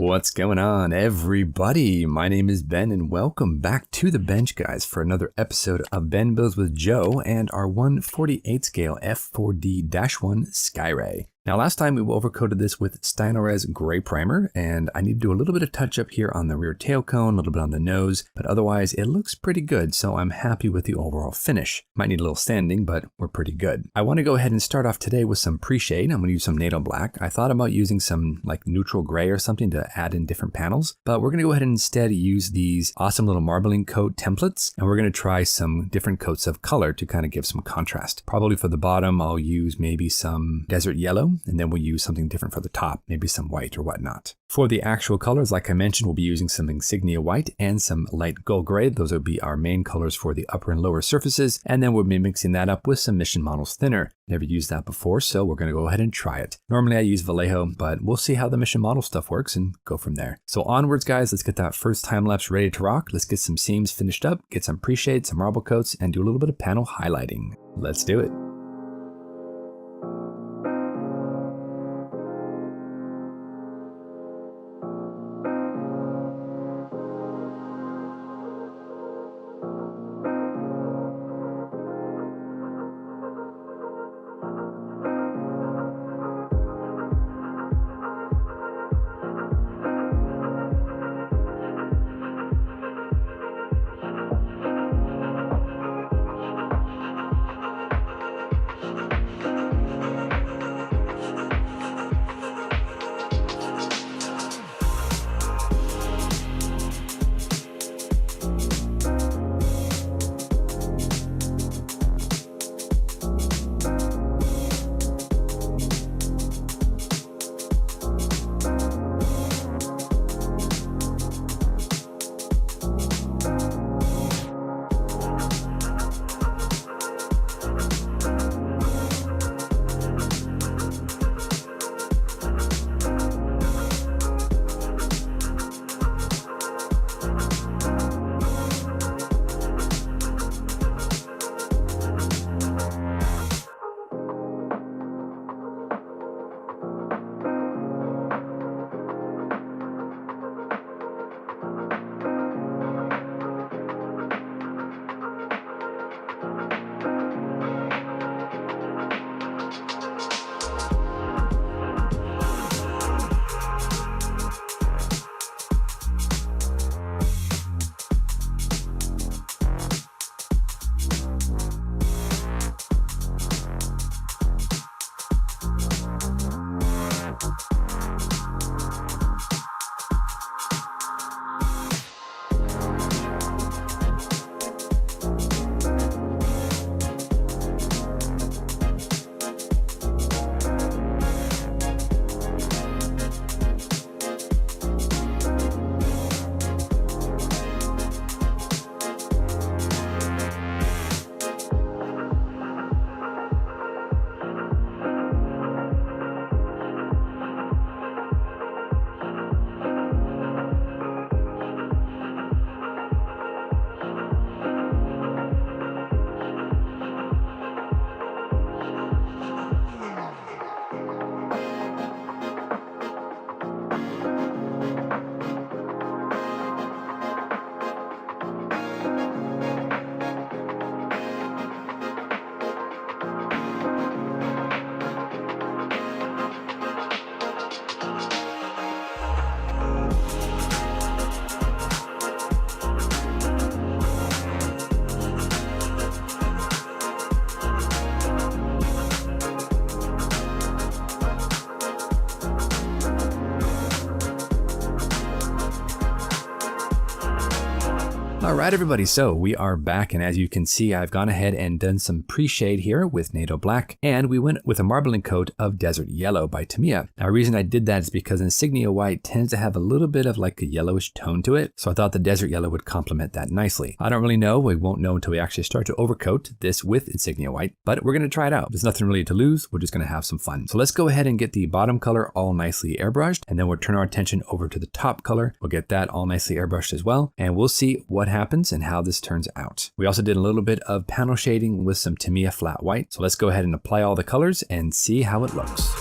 What's going on, everybody? My name is Ben and welcome back to the bench, guys, for another episode of Ben Builds with Joe and our 1/48 scale F4D-1 Skyray. Now, last time we overcoated this with Steiner's gray primer, and I need to do a little bit of touch up here on the rear tail cone, a little bit on the nose, but otherwise it looks pretty good, so I'm happy with the overall finish. Might need a little sanding, but we're pretty good. I want to go ahead and start off today with some pre-shade. I'm going to use some NATO black. I thought about using some like neutral gray or something to add in different panels, but we're going to go ahead and instead use these awesome little marbling coat templates, and we're going to try some different coats of color to kind of give some contrast. Probably for the bottom, I'll use maybe some desert yellow, and then we'll use something different for the top, maybe some white or whatnot. For the actual colors, like I mentioned, we'll be using some Insignia white and some light Gull gray. Those will be our main colors for the upper and lower surfaces, and then we'll be mixing that up with some Mission Models thinner. Never used that before, so we're going to go ahead and try it. Normally I use Vallejo, but we'll see how the Mission Model stuff works and go from there. So onwards, guys, let's get that first time lapse ready to rock. Let's get some seams finished up, get some pre-shade, some marble coats, and do a little bit of panel highlighting. Let's do it. Alright everybody, so we are back, and as you can see, I've gone ahead and done some pre-shade here with NATO black, and we went with a marbling coat of desert yellow by Tamiya. Now the reason I did that is because Insignia white tends to have a little bit of like a yellowish tone to it, so I thought the desert yellow would complement that nicely. I don't really know, we won't know until we actually start to overcoat this with Insignia white, but we're going to try it out. There's nothing really to lose, we're just going to have some fun. So let's go ahead and get the bottom color all nicely airbrushed, and then we'll turn our attention over to the top color. We'll get that all nicely airbrushed as well, and we'll see what happens and how this turns out. We also did a little bit of panel shading with some Tamiya Flat White. So let's go ahead and apply all the colors and see how it looks.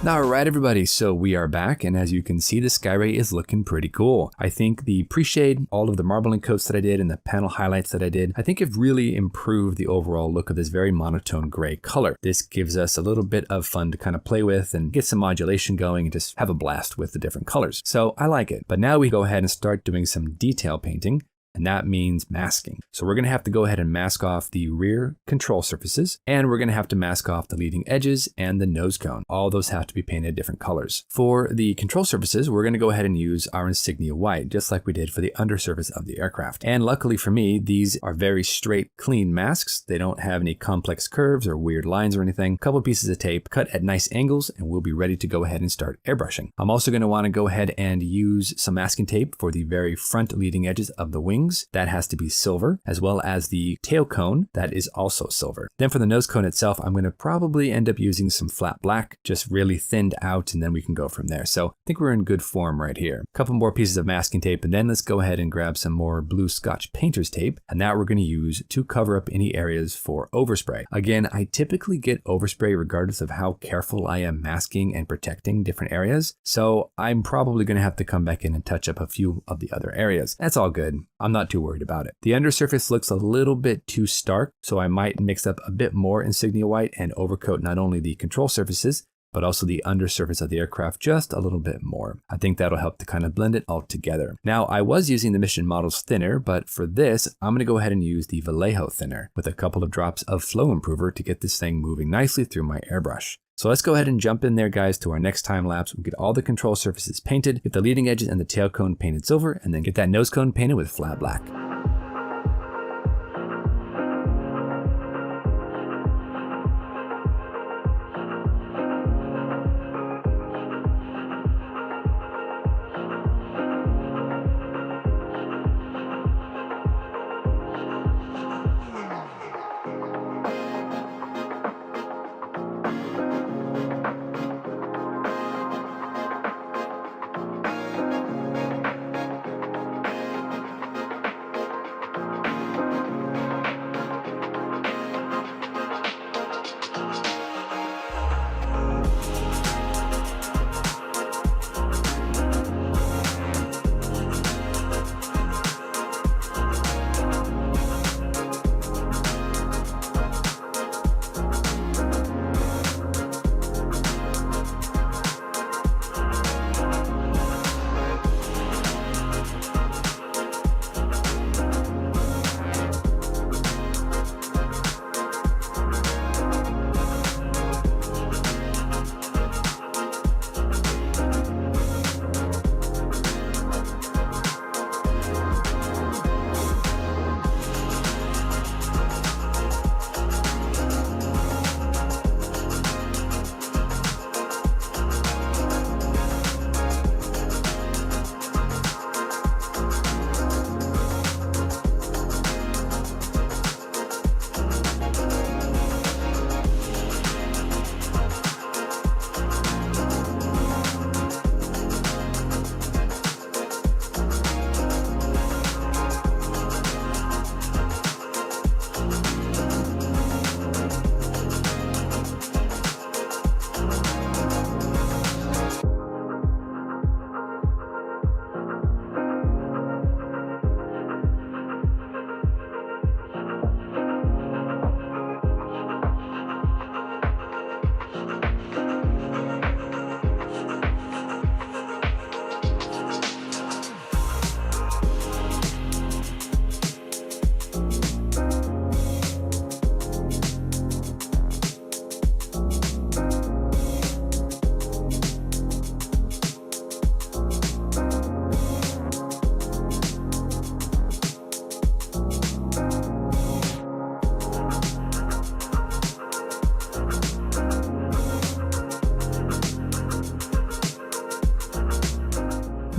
Alright everybody, so we are back, and as you can see, the Skyray is looking pretty cool. I think the pre-shade, all of the marbling coats that I did, and the panel highlights that I did, I think have really improved the overall look of this very monotone gray color. This gives us a little bit of fun to kind of play with and get some modulation going and just have a blast with the different colors. So I like it. But now we go ahead and start doing some detail painting. And that means masking. So we're going to have to go ahead and mask off the rear control surfaces, and we're going to have to mask off the leading edges and the nose cone. All those have to be painted different colors. For the control surfaces, we're going to go ahead and use our Insignia white, just like we did for the undersurface of the aircraft. And luckily for me, these are very straight, clean masks. They don't have any complex curves or weird lines or anything. A couple pieces of tape cut at nice angles, and we'll be ready to go ahead and start airbrushing. I'm also going to want to go ahead and use some masking tape for the very front leading edges of the wings. That has to be silver, as well as the tail cone that is also silver. Then for the nose cone itself, I'm going to probably end up using some flat black, just really thinned out, and then we can go from there. So I think we're in good form right here. A couple more pieces of masking tape, and then let's go ahead and grab some more blue Scotch painter's tape, and that we're going to use to cover up any areas for overspray. Again, I typically get overspray regardless of how careful I am masking and protecting different areas, so I'm probably going to have to come back in and touch up a few of the other areas. That's all good. I'm not too worried about it. The undersurface looks a little bit too stark, so I might mix up a bit more Insignia white and overcoat not only the control surfaces, but also the undersurface of the aircraft just a little bit more. I think that'll help to kind of blend it all together. Now, I was using the Mission Models thinner, but for this, I'm gonna go ahead and use the Vallejo thinner with a couple of drops of flow improver to get this thing moving nicely through my airbrush. So let's go ahead and jump in there, guys, to our next time lapse. We'll get all the control surfaces painted, get the leading edges and the tail cone painted silver, and then get that nose cone painted with flat black.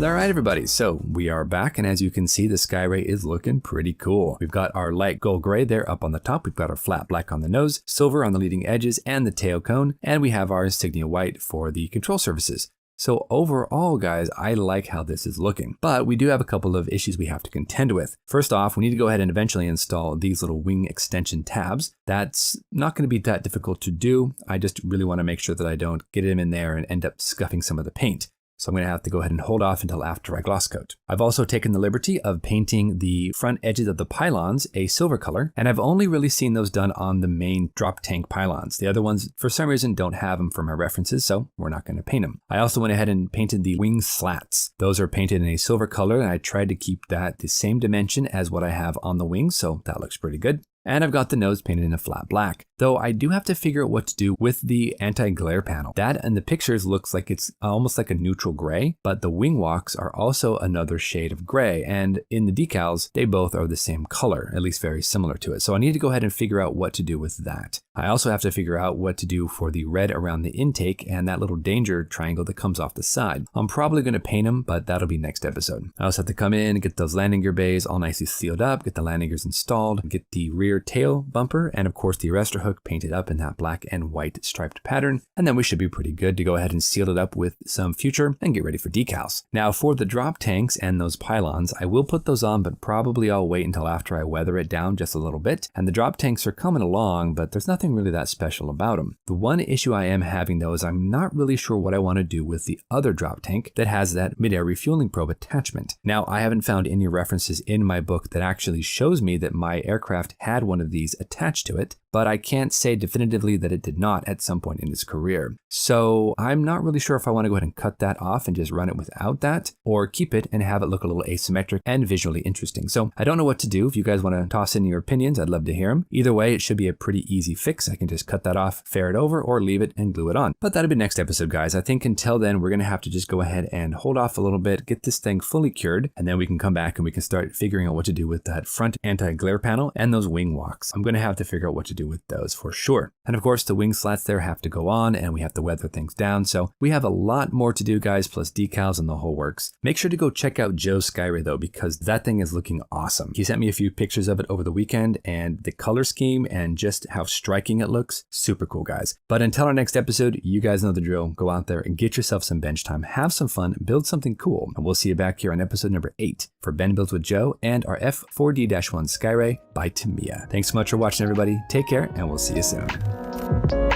Alright everybody, so we are back, and as you can see, the Skyray is looking pretty cool. We've got our light gold gray there up on the top, we've got our flat black on the nose, silver on the leading edges and the tail cone, and we have our Insignia white for the control surfaces. So overall, guys, I like how this is looking, but we do have a couple of issues we have to contend with. First off, we need to go ahead and eventually install these little wing extension tabs. That's not going to be that difficult to do. I just really want to make sure that I don't get them in there and end up scuffing some of the paint. So I'm going to have to go ahead and hold off until after I gloss coat. I've also taken the liberty of painting the front edges of the pylons a silver color, and I've only really seen those done on the main drop tank pylons. The other ones, for some reason, don't have them for my references, so we're not going to paint them. I also went ahead and painted the wing slats. Those are painted in a silver color, and I tried to keep that the same dimension as what I have on the wings, so that looks pretty good. And I've got the nose painted in a flat black, though I do have to figure out what to do with the anti-glare panel. That in the pictures looks like it's almost like a neutral gray, but the wing walks are also another shade of gray, and in the decals, they both are the same color, at least very similar to it. So I need to go ahead and figure out what to do with that. I also have to figure out what to do for the red around the intake and that little danger triangle that comes off the side. I'm probably going to paint them, but that'll be next episode. I also have to come in, get those landing gear bays all nicely sealed up, get the landing gears installed, get the rear tail bumper, and of course the arrestor hook painted up in that black and white striped pattern, and then we should be pretty good to go ahead and seal it up with some future and get ready for decals. Now for the drop tanks and those pylons, I will put those on, but probably I'll wait until after I weather it down just a little bit. And the drop tanks are coming along, but there's nothing really that special about them. The one issue I am having though is I'm not really sure what I want to do with the other drop tank that has that mid-air refueling probe attachment. Now I haven't found any references in my book that actually shows me that my aircraft had one of these attached to it, but I can't say definitively that it did not at some point in its career. So I'm not really sure if I want to go ahead and cut that off and just run it without that, or keep it and have it look a little asymmetric and visually interesting. So I don't know what to do. If you guys want to toss in your opinions, I'd love to hear them. Either way, it should be a pretty easy fix. I can just cut that off, fair it over, or leave it and glue it on. But that'll be next episode, guys. I think until then, we're going to have to just go ahead and hold off a little bit, get this thing fully cured, and then we can come back and we can start figuring out what to do with that front anti-glare panel and those wing walks. I'm going to have to figure out what to do with those for sure. And of course, the wing slats there have to go on, and we have to weather things down. So we have a lot more to do, guys, plus decals and the whole works. Make sure to go check out Joe's Skyray though, because that thing is looking awesome. He sent me a few pictures of it over the weekend, and the color scheme and just how striking it looks, super cool, guys. But until our next episode, you guys know the drill. Go out there and get yourself some bench time, have some fun, build something cool, and we'll see you back here on episode number 8 for Ben Builds with Joe and our F4D-1 Skyray by Tamiya. Thanks so much for watching, everybody. Take care, and we'll see you soon.